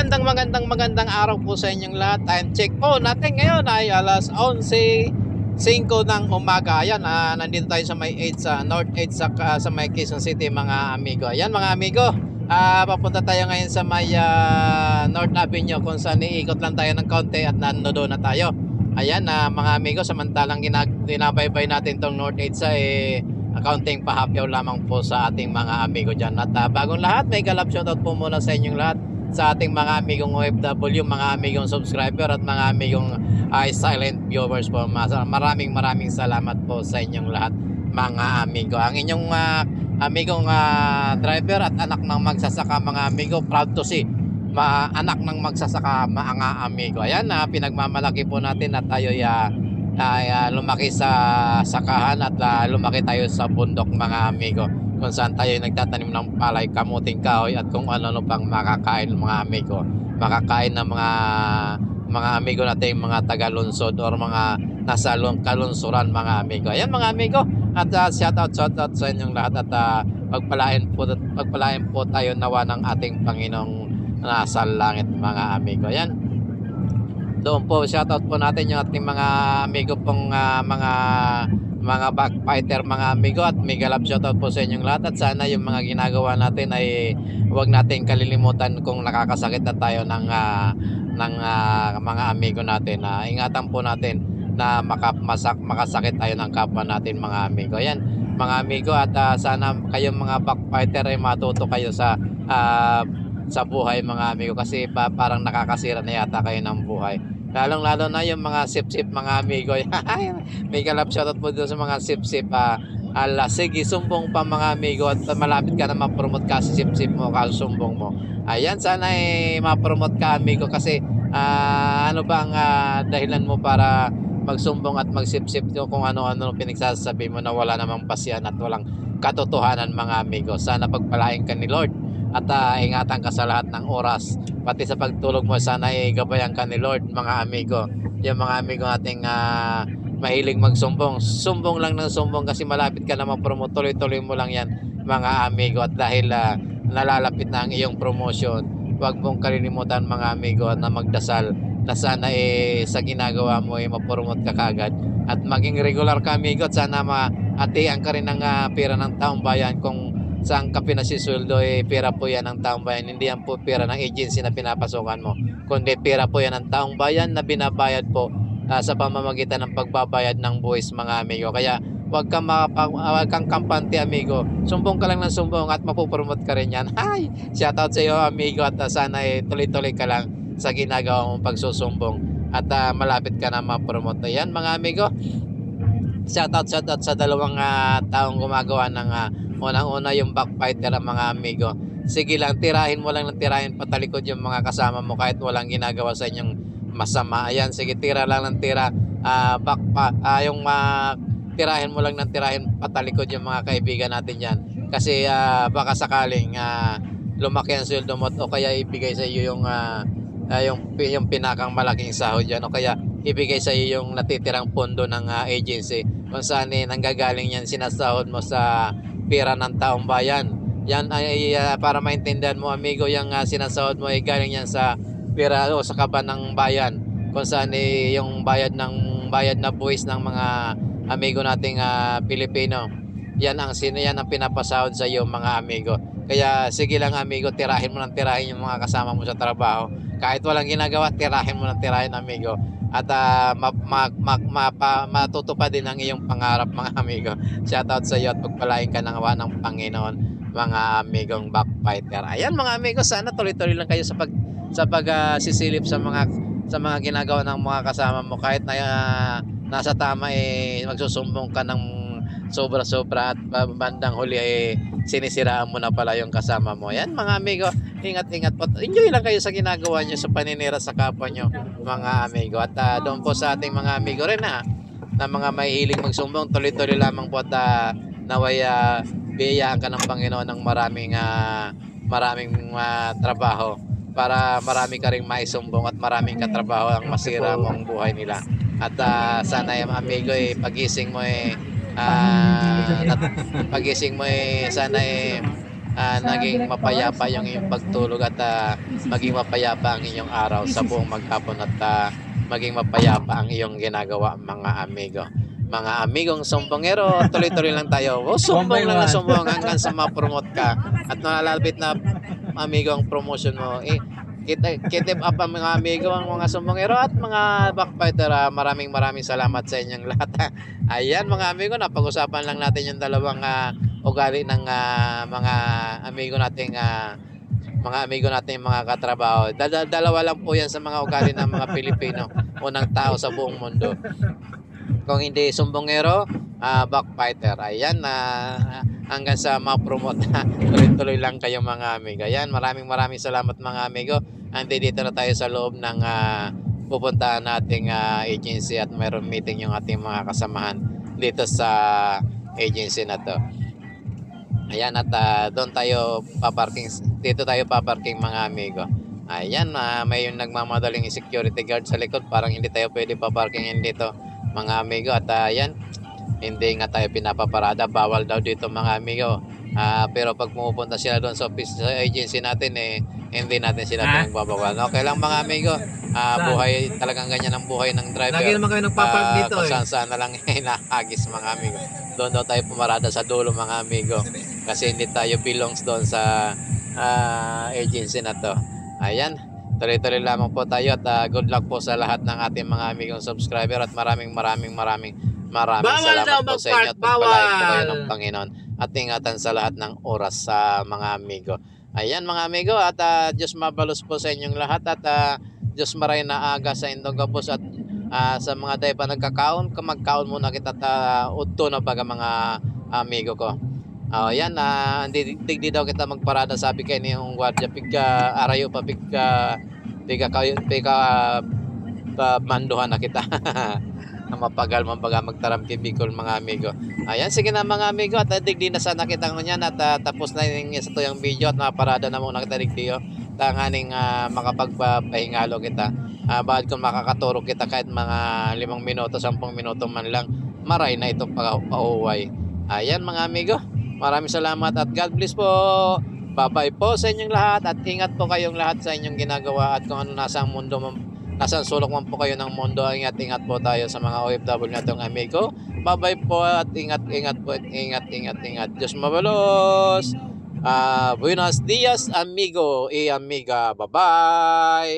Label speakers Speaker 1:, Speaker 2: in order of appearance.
Speaker 1: magandang araw po sa inyong lahat. Time check po natin ngayon ay alas 11:05 ng umaga. Ayan, nandito tayo sa may 8 sa North 8 sa may Quezon City mga amigo. Ayan mga amigo, papunta tayo ngayon sa may North Avenue kung saan iikot lang tayo ng konti at nandoon na tayo. Ayan mga amigo, samantalang ginabaybay natin tong North 8 sa accounting pahapyaw lamang po sa ating mga amigo dyan. At bagong lahat, may galap shoutout po muna sa inyong lahat, sa ating mga amigong OFW, mga amigong subscriber at mga amigong silent viewers po. Maraming salamat po sa inyong lahat mga amigo. Ang inyong amigong driver at anak ng magsasaka mga amigo, proud to see anak ng magsasaka mga amigo. Ayan, pinagmamalaki po natin na tayo lumaki sa sakahan at lumaki tayo sa bundok mga amigo, kung saan tayo nagtatanim ng palay, kamuting kahoy at kung ano pang makakain mga amigo, makakain ng mga amigo natin, mga taga-lungsod or mga nasa kalunsuran mga amigo. Ayan mga amigo, at shoutout sa inyong lahat at pagpalain po tayo nawa ng ating Panginoong nasa langit mga amigo. Ayan, doon po shoutout po natin yung ating mga amigo pong mga backfighter mga amigo, at mega love shoutout po sa inyong lahat. At sana yung mga ginagawa natin ay huwag natin kalilimutan kung nakakasakit na tayo ng mga amigo natin. Ingatan po natin na makasakit tayo ng kapwa natin mga amigo. Ayan mga amigo, at sana kayong mga backfighter ay matuto kayo sa buhay mga amigo, kasi parang nakakasira na yata kayo ng buhay, lalong-lalo na yung mga sip-sip mga amigo. May kalap shoutout po doon sa mga sip-sip. Sige, sumbong pa mga amigo, at malapit ka na ma-promote ka sa sip-sip mo, kasumbong mo. Ayan, sana ma-promote ka amigo, kasi ano ba ang dahilan mo para magsumbong at magsip-sip kung ano-ano pinagsasabi mo na wala namang pasyan at walang katotohanan mga amigo. Sana pagpalain ka ni Lord at ingatan ka sa lahat ng oras, pati sa pagtulog mo. Sana gabayan ka ni Lord mga amigo. Yung mga amigo nating mahilig magsumbong, sumbong lang ng sumbong, kasi malapit ka na ma-promote. Tuloy-tuloy mo lang yan mga amigo, at dahil nalalapit na ang iyong promotion, huwag mong kalilimutan mga amigo na magdasal na sana sa ginagawa mo ma-promote ka kagad at maging regular ka amigo, at sana maatian ka rin ng pera ng taong bayan. Kung saan ka pinasisweldo, pera po yan ng taong bayan, hindi yan po pera ng agency na pinapasukan mo, kundi pera po yan ng taong bayan na binabayad po sa pamamagitan ng pagbabayad ng buwis mga amigo. Kaya wag kang kampante amigo, sumbong ka lang ng sumbong at mapupromote ka rin yan. Hi! Shoutout sa iyo amigo, at sana tuloy-tuloy ka lang sa ginagawa mong pagsusumbong at malapit ka na mapromote. Yan mga amigo, shoutout sa dalawang taong gumagawa ng unang-una yung backfighter mga amigo. Sige lang, tirahin mo lang ng tirahin patalikod yung mga kasama mo kahit walang ginagawa sa inyong masama. Ayan, sige, tira lang ng tira, tirahin mo lang ng tirahin patalikod yung mga kaibigan natin yan, kasi baka sakaling lumaki ang sweldo mo, o kaya ibigay sa iyo yung pinakang malaking sahod yan, o kaya ibigay sa iyo yung natitirang pondo ng agency kung saan nanggagaling yan sinasahod mo sa pera ng taong bayan. Yan ay para maintindihan mo amigo, yung sinasahod mo ay galing yan sa pera o sa kaban ng bayan, kung saan yung bayad na buwis ng mga amigo nating Pilipino. Yan ang pinapasahod sa iyo mga amigo. Kaya sige lang amigo, tirahin mo ng tirahin yung mga kasama mo sa trabaho. Kahit walang ginagawa, tirahin mo ng tirahin amigo, at matutupad din ang iyong pangarap mga amigo. Shoutout sa iyo at pagpalain ka ng Panginoon mga amigong backfighter. Ayan mga amigo, sana tuloy-tuloy lang kayo sa pagsisilip sa mga ginagawa ng mga kasama mo. Kahit na nasa tama magsusumbong ka ng sobra-sobra, at bandang huli sinisiraan mo na pala yung kasama mo. Yan mga amigo, ingat-ingat po. Enjoy lang kayo sa ginagawa nyo, sa paninira sa kapwa nyo mga amigo. At doon po sa ating mga amigo rin na mga mahihiling magsumbong, tuloy-tuloy lamang po, at naway biyayaan ka ng Panginoon ng maraming trabaho, para marami ka ring maisumbong at maraming katrabaho ang masira mong buhay nila. At sana yung amigo pagising mo pagising mo sana naging mapayapa yung iyong pagtulog at maging mapayapa ang inyong araw sa buong maghapon at maging mapayapa ang iyong ginagawa mga amigo. Mga amigong sumbongero, tuloy-tuloy lang tayo. Sumbong lang na sumbong hanggang sa ma-promote ka. At nalalapit na amigo ang promotion mo. Keep up ang mga amigo, ang mga sumbongero at mga backfighter. Maraming salamat sa inyong lahat. Ayan mga amigo, napag-usapan lang natin yung dalawang ugali ng mga amigo nating mga katrabaho. Dalawa lang po yan sa mga ugali ng mga Pilipino, unang tao sa buong mundo. Kung hindi sumbongero, backfighter. Ayan, hanggang sa ma-promote. Tuloy-tuloy lang kayo mga amigo. Ayan, maraming salamat mga amigo. Dito na tayo sa loob ng pupuntahan nating agency at mayroon meeting yung ating mga kasamahan dito sa agency na to. Ayan, at doon tayo paparking, dito tayo paparking mga amigo. Ayan, may yung nagmamadaling security guard sa likod, parang hindi tayo pwede paparkingin dito mga amigo. At ayan, hindi nga tayo pinapaparada, bawal daw dito mga amigo. Pero pag pumupunta sila doon sa office sa agency natin, hindi natin sila pinagbabawal. Okay lang mga amigo, buhay talagang ganyan ang buhay ng driver.
Speaker 2: Lagi naman kayo nagpapark dito
Speaker 1: kung saan na lang hinahagis mga amigo. Doon daw tayo pumarada sa dulo mga amigo, kasi hindi tayo belongs doon sa agency na to. Ayan, tuloy-tuloy lamang po tayo at good luck po sa lahat ng ating mga amigong subscriber at maraming salamat po sa inyo at pagpalain po kayo ng Panginoon at ingatan sa lahat ng oras sa mga amigo. Ayan mga amigo, at Diyos mabalos po sa inyong lahat at Diyos maray na aga sa indong gabos at sa mga day pa nagkakaon, magkaon muna kita udto na baga mga amigo ko. Yan, hindi daw kita magparada, sabi kay ni yung guardia, pigka arayo pa pigka manduhan na kita. Mapagal man baga magtaram kay Bicol mga amigo. Ayan, sige na mga amigo, at digdi na sana kita ngunyan at tapos na yung sa tuyang video at maparada na muna kita digdi tanganing makapagpahingalo kita. Bakit kung makakaturo kita kahit mga 5 minuto, 10 minuto man lang, maray na itong pauway. Ayan mga amigo, maraming salamat at God bless po. Bye-bye po sa inyong lahat at ingat po kayong lahat sa inyong ginagawa at kung ano nasa ang mundo, nasa sulok man po kayo ng mundo, ingat po tayo sa mga OFW na itong amigo. Bye-bye po at ingat po, ingat. Diyos mabalos. Buenos dias amigo y amiga. Bye-bye.